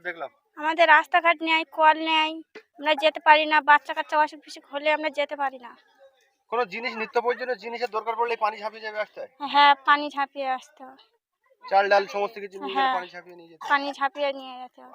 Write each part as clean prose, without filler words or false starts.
দেখলাম আমাদের রাস্তাঘাট নেই, কল নেই, আমরা যেতে পারি না। বাচ্চা কাচ্চা অসুখ বিসুখ হলে আমরা যেতে পারি না। কোনো জিনিস নিত্য প্রয়োজনীয় জিনিসের দরকার পড়লে পানি ঝাঁপিয়ে যাবে আসতে হয়। হ্যাঁ, পানি ঝাঁপিয়ে আসতে হয়। চাল ডাল সমস্ত কিছু নিয়ে গেলে হ্যাঁ, পানি ঝাঁপিয়ে নিয়ে যেতে হয়। পানি ঝাঁপিয়ে নিয়ে যেতে হয়।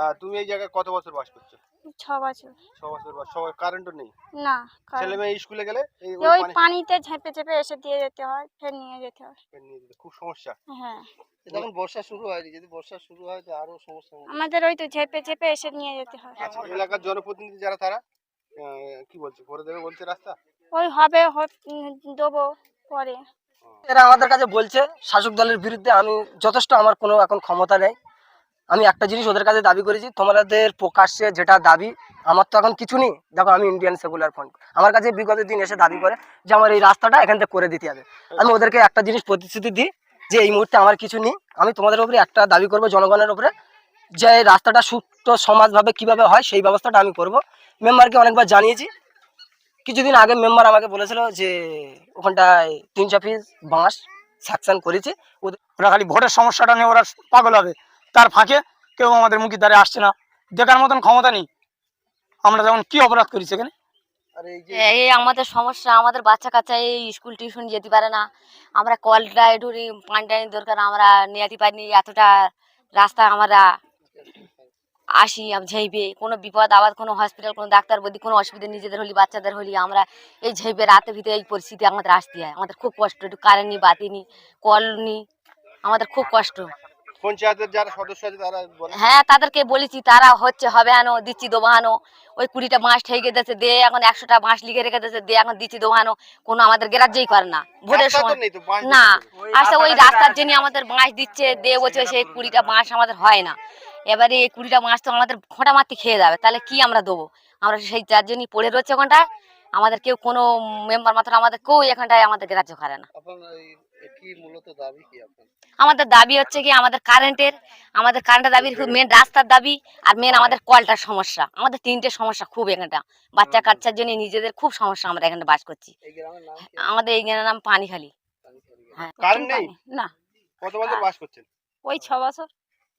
আর তুমি এই জায়গায় কত বছর বাস করছো? 6 বছর। 6 বছর বাস। সবাই কারেন্টও নেই? না, ছেলে মেয়ে স্কুলে গেলে এই ওই ওই পানি পানিতে ঝেঁপে ঝেঁপে এসে দিয়ে যেতে হয়, ফের নিয়ে যেতে হয়। নিয়ে যেতে খুব সমস্যা। হ্যাঁ, এখন বর্ষা শুরু হয়নি, যদি বর্ষা শুরু হয় তো আরো সমস্যা হবে। আমাদের ওই তো ঝেঁপে ঝেঁপে এসে নিয়ে যেতে হয়। আচ্ছা, এলাকার জনপ্রতিনিধি যারা তারা কি বলছে, করে দেবে বলছে রাস্তা? ওই হবে, দেবো পরে। এরা আমাদের কাছে বলছে শাসক দলের বিরুদ্ধে। আমি যথেষ্ট, আমার কোনো এখন ক্ষমতা নেই। আমি একটা জিনিস ওদের কাছে দাবি করেছি, তোমাদের প্রকাশ্যে যেটা দাবি, আমার তো এখন কিছু নেই। দেখো, আমি ইন্ডিয়ান সেকুলার ফ্রন্ট, আমার কাছে বিগত দিন এসে দাবি করে যে আমার এই রাস্তাটা এখান থেকে করে দিতে হবে। আমি ওদেরকে একটা জিনিস প্রতিশ্রুতি দিই যে এই মুহূর্তে আমার কিছু নেই, আমি তোমাদের উপরে একটা দাবি করবো জনগণের উপরে, যে এই রাস্তাটা সুষ্ঠু সমাজভাবে কিভাবে হয় সেই ব্যবস্থাটা আমি করব। মেম্বারকে অনেকবার জানিয়েছি। কিছুদিন আগে মেম্বার আমাকে বলেছিল যে ওখানটায় 300 পিস বাঁশ স্যাকশন করেছে। ওরা খালি ভোটের সমস্যাটা নিয়ে ওরা পাগল হবে, তার ফাঁকে কেউ আমাদের মুখের দ্বারে আসছে না, দেখার মতন ক্ষমতা নেই আমরা যেমন কি অপরাধ করি সেখানে। আর এই যে এই আমাদের সমস্যা, আমাদের বাচ্চা কাচ্চা এই স্কুল টিউশন যেতে পারে না। আমরা কলটা একটু পানি টানি দরকার, আমরা নিতে পারিনি। এতটা রাস্তা আমরা আসি ঝেঁপে, কোনো বিপদ আবার কোনো হসপিটাল, কোনো ডাক্তার বদি, কোনো অসুবিধা নিজেদের হলি বাচ্চাদের হলি আমরা এই ঝেঁপে রাতের ভিতরে এই পরিস্থিতি আমাদের আসতে হয়। আমাদের খুব কষ্ট, একটু কারেন্ট নি, বাতি নি, কল নি, আমাদের খুব কষ্ট। পঞ্চায়েতের যারা সদস্য আছে তারা বলে? হ্যাঁ, তাদেরকে বলেছি, তারা হচ্ছে হবে আনো, দিচ্ছি দোবানো। ওই 20টা বাঁশ ঠেকে দিয়েছে, দে এখন 100টা বাঁশ লিখে রেখে দিয়েছে, দে এখন দিচ্ছি দোবানো। কোনো আমাদের গ্রাহ্যই করে না ভোটের রাস্তা তো সময়। নেই তো, বাঁশ না, দিচ্ছে। আসলে ওই রাস্তার জন্য আমাদের বাঁশ দিচ্ছে, দে বলছে সেই 20টা বাঁশ আমাদের হয় না। এবারে এই 20টা বাঁশ তো আমাদের খোঁটা মারতে খেয়ে যাবে, তাহলে কি আমরা দেবো? আমরা সেই যার জন্যই পড়ে রয়েছে ওখানটায়। আমাদের কেউ, কোনো মেম্বার মাত্র আমাদের কেউ এখানটায় আমাদের গ্রাহ্য করে না। আপনার কি মূলত দাবি কি আপনার? আমাদের দাবি হচ্ছে কি, আমাদের কারেন্টের দাবি, মেন রাস্তার দাবি, আর মেন আমাদের কলটার সমস্যা। আমাদের 3টে সমস্যা খুব এখানটা, বাচ্চা কাচ্চার জন্য নিজেদের খুব সমস্যা। আমরা এখানে বাস করছি। এই গ্রামের নাম কি? আমাদের এই গ্রামের নাম পানিখালি। হ্যাঁ, কারেন্ট নেই? না, কত বছর বাস করছেন? ওই 6 বছর।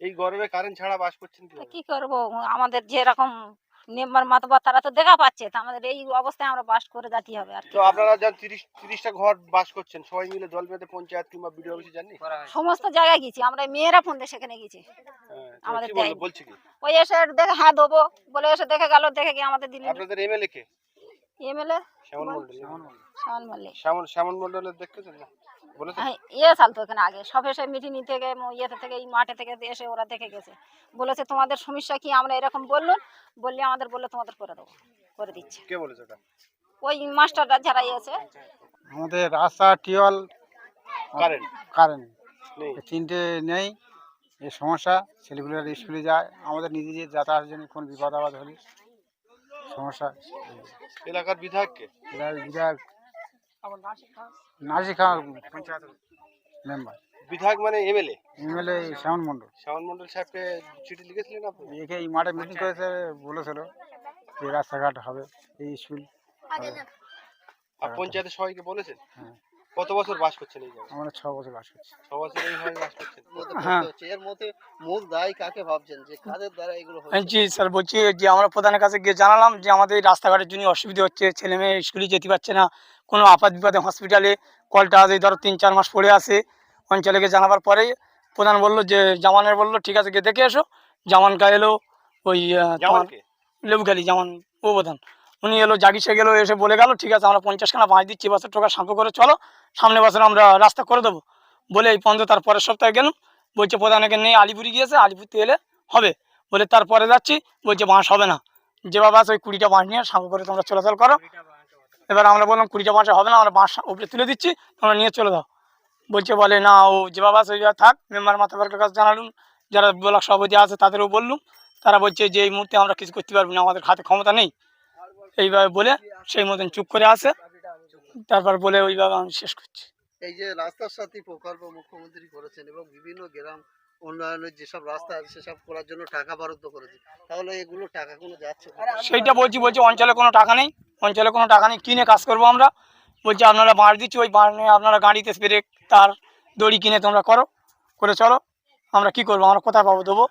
এই গরমে কারেন্ট ছাড়া বাস করছেন তা কি? কি করবো, আমাদের যেরকম মেম্বার মাতবার তারা তো দেখা পাচ্ছে, তা আমাদের এই অবস্থায় আমরা বাস করে যেতে হবে। আর কি তো আপনারা যা 30টা ঘর বাস করছেন, সবাই মিলে দল বেঁধে পঞ্চায়েত কিংবা বিডিও অফিসে যাননি? সমস্ত জায়গায় গেছি আমরা, মেয়েরা ফোন দিয়ে সেখানে গেছি। হ্যাঁ, তো আমাদের কি বললো, দেয়নি। বলছে কি? ওই এসে দেখে হ্যাঁ দেবো বলে এসে দেখে গেল, দেখে গিয়ে আমাদের দিল্লি আপনাদের এমএলএ কে? এমএলএ শ্যামল মন্ডল। শাওন মল্লিক। শ্যামল মন্ডলের দেখতেছেন না? বলেছেন? হ্যাঁ, সাল তো এখানে আগে সব এসে মিটিং থেকে, ইয়েতে থেকে, এই মাঠে থেকে এসে ওরা দেখে গেছে, বলেছে তোমাদের সমস্যা কি, আমরা এরকম বললে আমাদের বললে তোমাদের করে দেবো, করে দিচ্ছে। কে বলেছে ওটা? ওই মাস্টাররা যারা এসে। আমাদের রাস্তা, টিউবওয়েল, কারেন্ট কারেন্ট নেই। 3টে নেই। এই সমস্যা, ছেলেগুলো স্কুলে যায়, আমাদের নিজেদের যাতায়াতের জন্য কোন বিপদ আপদ হলে সমস্যা। এলাকার বিধায়ক কে? বিধায়ক নাসির খান, পঞ্চায়েত মেম্বার। বিধায়ক মানে এমএলএ? এমএলএ শ্যামল মন্ডল। শ্যামল মন্ডল সাহেবকে চিঠি লিখেছিলেন আপনি? একে এই মাঠে মিটিং করেছে, বলেছিল যে রাস্তাঘাট হবে, এই স্কুল হবে। আর পঞ্চায়েতের সবাইকে বলেছেন? হ্যাঁ। কত বছর বাস করছেন এই জায়গায়? আমরা 6 বছর বাস করছি। 6 বছর এইভাবে বাস করছেন? মধ্যে হ্যাঁ। করতে হচ্ছে। এর মধ্যে মূল দায়ী কাকে ভাবছেন, যে কাদের দ্বারা এগুলো হচ্ছে? জি স্যার, বলছি যে আমরা প্রধানের কাছে গিয়ে জানালাম যে আমাদের এই রাস্তাঘাটের জন্য অসুবিধা হচ্ছে, ছেলে মেয়ে স্কুলে যেতে পারছে না, কোনো আপাত বিপদে হসপিটালে কলটা আজ এই ধরো 3-4 মাস পড়ে আছে। অঞ্চলে গিয়ে জানাবার পরে প্রধান বললো যে, জামানের বললো ঠিক আছে গিয়ে দেখে এসো। জামানকা এলো, ওই তোমার কে? লেবুখালি জামান ও প্রধান, উনি এলো, জাগিসে গেলো, এসে বলে গেল ঠিক আছে আমরা 50খানা বাঁশ দিচ্ছি, বছর টাকা সাঁকো করে চলো, সামনে বছর আমরা রাস্তা করে দেবো বলে এই পর্যন্ত। তার পরের সপ্তাহে গেলাম, বলছে প্রধানকে নিয়ে আলিপুরি গিয়েছে, আলিপুরতে এলে হবে বলে তারপরে যাচ্ছি, বলছে বাঁশ হবে না, যে বাবা ওই 20টা বাঁশ নিয়ে সাঁকো করে তোমরা চলাচল করো। এবার আমরা বললাম 20টা বাঁশে হবে না, আমরা বাঁশ উপরে তুলে দিচ্ছি, তোমরা নিয়ে চলে দাও। বলে না, ও যে বাবা ওই থাক। মেম্বার মাথাবারকের কাছে জানালুম, যারা ব্লক সভাপতি আছে তাদেরও বললুম, তারা বলছে যে এই মুহূর্তে আমরা কিছু করতে পারবো না, আমাদের হাতে ক্ষমতা নেই। এইভাবে বলে সেই মতন চুপ করে আছে। তারপর বলে ওইভাবে আমি শেষ করছি। এই যে রাস্তার সাথী প্রকল্প মুখ্যমন্ত্রী করেছেন এবং বিভিন্ন গ্রাম উন্নয়নের যেসব রাস্তা আছে সেসব করার জন্য টাকা বরাদ্দ করেছে, তাহলে এগুলো টাকা কোনো যাচ্ছে কোথায়? সেইটা বলছি অঞ্চলে কোনো টাকা নেই, অঞ্চলে কোনো টাকা নেই, কিনে কাজ করবো আমরা। বলছি আপনারা বাঁশ দিচ্ছি, ওই বাঁশ নিয়ে আপনারা গাড়িতে স্প্রে তার দড়ি কিনে তোমরা করে চলো। আমরা কি করবো, আমরা কোথায় পাবো দেবো?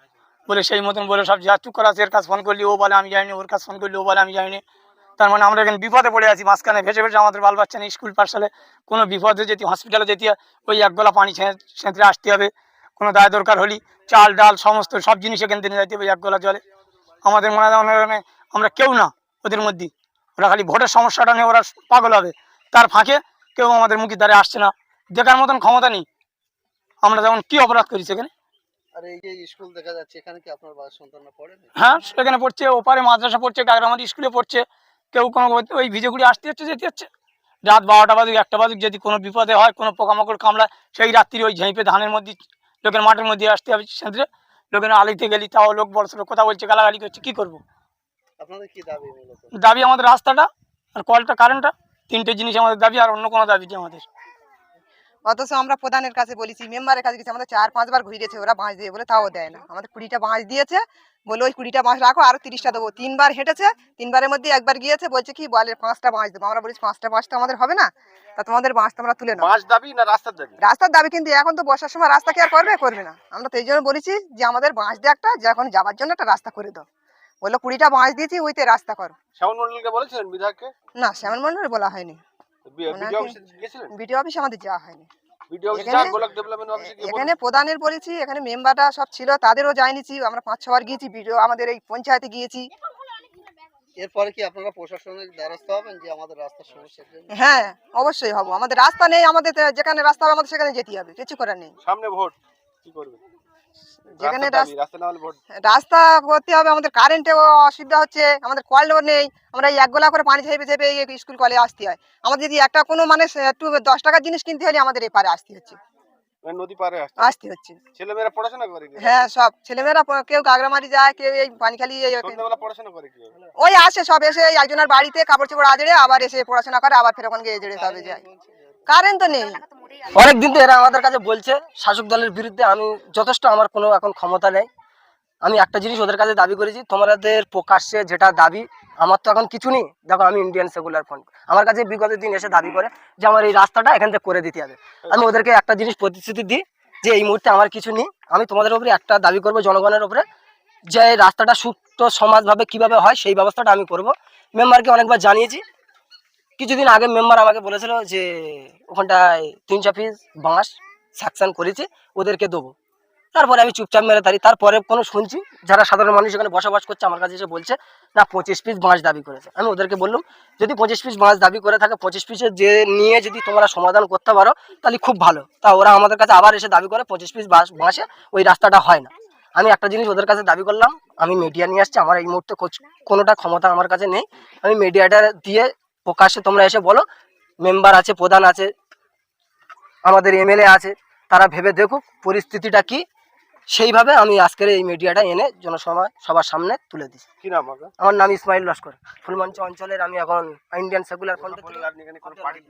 বলে সেই মতন বলে সব যা চুপ করা আছে, এর কাছে ফোন করলি ও বলে আমি যাইনি, ওর কাছে ফোন করলি ও বলে আমি যাইনি। তার মানে আমরা এখানে বিপদে পড়ে আছি, মাঝখানে ভেসে ভেসে আমাদের বাল বাচ্চা নেই, স্কুল পাঠশালে কোনো বিপদে যেতে হসপিটালে যেতে হয়, ওই এক গলা পানি ছেঁচড়ে আসতে হবে। কোনো দায় দরকার হলি চাল ডাল সমস্ত সব জিনিস এখান থেকে যাইতে হবে এক গলা জলে। আমাদের মনে হয় আমরা কেউ না ওদের মধ্যে, ওরা খালি ভোটের সমস্যাটা নিয়ে ওরা পাগল হবে, তার ফাঁকে কেউ আমাদের মুখের দ্বারে আসছে না, দেখার মতন ক্ষমতা নেই আমরা যেমন কি অপরাধ করি সেখানে। আর এই যে স্কুল দেখা যাচ্ছে, এখানে কি আপনার বাচ্চা সন্তানরা পড়ে না? হ্যাঁ সেখানে পড়ছে, ওপারে মাদ্রাসা পড়ছে, গাগরামারি স্কুলে পড়ছে, কেউ কোনো ওই ভিজে ঘুরে আসতে হচ্ছে যেতে হচ্ছে। রাত 12টা বাজুক 1টা বাজুক, যদি কোনো বিপদে হয় কোনো পোকামাকড় কামড়ায়, সেই রাত্রি ওই ঝেঁপে ধানের মধ্যে লোকের মাঠের মধ্যে আসতে হবে সেন্দ্রে, লোকের আলিতে গেলি তাও লোক বড় সড়ো কথা বলছে, গালাগালি করছে, কী করবো? আপনাদের কি দাবি মূলত? দাবি আমাদের রাস্তাটা আর কলটা কারেন্টটা, 3টে জিনিস আমাদের দাবি, আর অন্য কোনো দাবি নেই আমাদের। অথচ আমরা প্রধানের কাছে বলেছি, মেম্বারের কাছে গেছি, আমাদের 4-5 বার ঘুরিয়েছে ওরা বাঁশ দিয়ে বলে, তাও দেয় না। আমাদের 20টা বাঁশ দিয়েছে, বলে ওই 20টা বাঁশ রাখো, আরো 30টা দেবো। 3বার হেঁটেছে, 3বারের মধ্যে একবার গিয়েছে, বলছে কি বলে 5টা বাঁশ দেবো। আমরা বলেছি 5টা বাঁশ তো আমাদের হবে না, তা তোমাদের বাঁশ তোমরা তুলে নাও। বাস দাবি না রাস্তার দাবি? রাস্তার দাবি, কিন্তু এখন তো বর্ষার সময় রাস্তা কি আর করবে না। আমরা তো এই জন্য বলেছি যে আমাদের বাঁশ দিয়ে একটা যখন যাওয়ার জন্য একটা রাস্তা করে দাও। বললো 20টা বাঁশ দিয়েছি, ওইতে রাস্তা করো। শ্যামল মন্ডলকে বলেছিলেন বিধায়ককে? না, শ্যামল মন্ডল বলা হয়নি, বিডিও অফিসে গেছিলেন? বিডিও অফিসে আমাদের যাওয়া হয়নি। বিডিও অফিসে এখানে- ব্লক ডেভেলপমেন্ট অফিসে গিয়ে এখানে প্রধানের বলেছি, এখানে মেম্বাররা সব ছিল, তাদেরও যাইনিছি। আমরা 5-6 বার গিয়েছি, ভিডিও আমাদের এই পঞ্চায়েতে গিয়েছি। এরপরে কি আপনারা প্রশাসনের দ্বারস্থ হবেন যে আমাদের রাস্তার সমস্যার জন্য? হ্যাঁ অবশ্যই হব, আমাদের রাস্তা নেই, আমাদের যেখানে রাস্তা হবে আমাদের সেখানে যেতে হবে, কিছু করার নেই। সামনে ভোট, কি করবে? যেখানে রাস্তা না হলে ভোট। রাস্তা করতে হবে, আমাদের কারেন্টে অসুবিধা হচ্ছে, আমাদের কলও নেই, আমরা এই 1 গোলা করে পানি ঝেপে ঝেপে এই স্কুল কলে আসতে হয়। আমাদের যদি একটা কোনো মানে একটু 10 টাকার জিনিস কিনতে হলে আমাদের এপারে আসতে হচ্ছে। নদী পারে হচ্ছে ছেলেমেয়েরা পড়াশোনা করে কি? হ্যাঁ, সব ছেলেমেয়েরা কেউ গাগরামারি যায়, কেউ এই পানিখালি সন্ধ্যাবেলা পড়াশোনা করে কি? ওই আসে সব, এসে একজনের বাড়িতে কাপড় চোপড় আজড়ে আবার এসে পড়াশোনা করে, আবার ফের ওখানে গিয়ে জেড়ে তবে যায়। কারেন্ট তো নেই। অনেকদিন তো এরা আমাদের কাছে বলছে শাসক দলের বিরুদ্ধে, আমি যথেষ্ট আমার কোনো এখন ক্ষমতা নেই। আমি একটা জিনিস ওদের কাছে দাবি করেছি, তোমাদের প্রকাশ্যে যেটা দাবি, আমার তো এখন কিছু নেই। দেখো আমি ইন্ডিয়ান সেকুলার ফ্রন্ট, আমার কাছে বিগত দিন এসে দাবি করে যে আমার এই রাস্তাটা এখান থেকে করে দিতে হবে। আমি ওদেরকে একটা জিনিস প্রতিশ্রুতি দিই যে এই মুহূর্তে আমার কিছু নেই, আমি তোমাদের উপরে একটা দাবি করব, জনগণের উপরে, যে এই রাস্তাটা সুষ্ঠু সমাজভাবে কিভাবে হয় সেই ব্যবস্থাটা আমি করব। মেম্বারকে অনেকবার জানিয়েছি। কিছুদিন আগে মেম্বার আমাকে বলেছিল যে ওখানটায় 300 পিস বাঁশ স্যাকশন করেছে, ওদেরকে দেবো। তারপরে আমি চুপচাপ মেরে তারি। তারপরে কোনো শুনছি যারা সাধারণ মানুষ এখানে বসবাস করছে আমার কাছে এসে বলছে না 25 পিস বাঁশ দাবি করেছে। আমি ওদেরকে বললাম যদি 25 পিস বাঁশ দাবি করে থাকে, 25 পিসের যে নিয়ে যদি তোমরা সমাধান করতে পারো তাহলে খুব ভালো। তা ওরা আমাদের কাছে আবার এসে দাবি করে 25 পিস বাঁশে ওই রাস্তাটা হয় না। আমি একটা জিনিস ওদের কাছে দাবি করলাম, আমি মিডিয়া নিয়ে আসছি, আমার এই মুহূর্তে কোনোটা ক্ষমতা আমার কাছে নেই। আমি মিডিয়াটা দিয়ে প্রকাশ্যে তোমরা এসে বলো, মেম্বার আছে, প্রধান আছে, আমাদের এমএলএ আছে, তারা ভেবে দেখুক পরিস্থিতিটা কি, সেইভাবে আমি আজকের এই মিডিয়াটা এনে সবার সামনে তুলে দিচ্ছি। কি নাম আপনার? আমার নাম ইসমাইল লস্কর, ফুলমঞ্চ অঞ্চলের। আমি এখন ইন্ডিয়ান সেকুলার ফ্রন্ট। আপনি এখানে কোনো পার্টি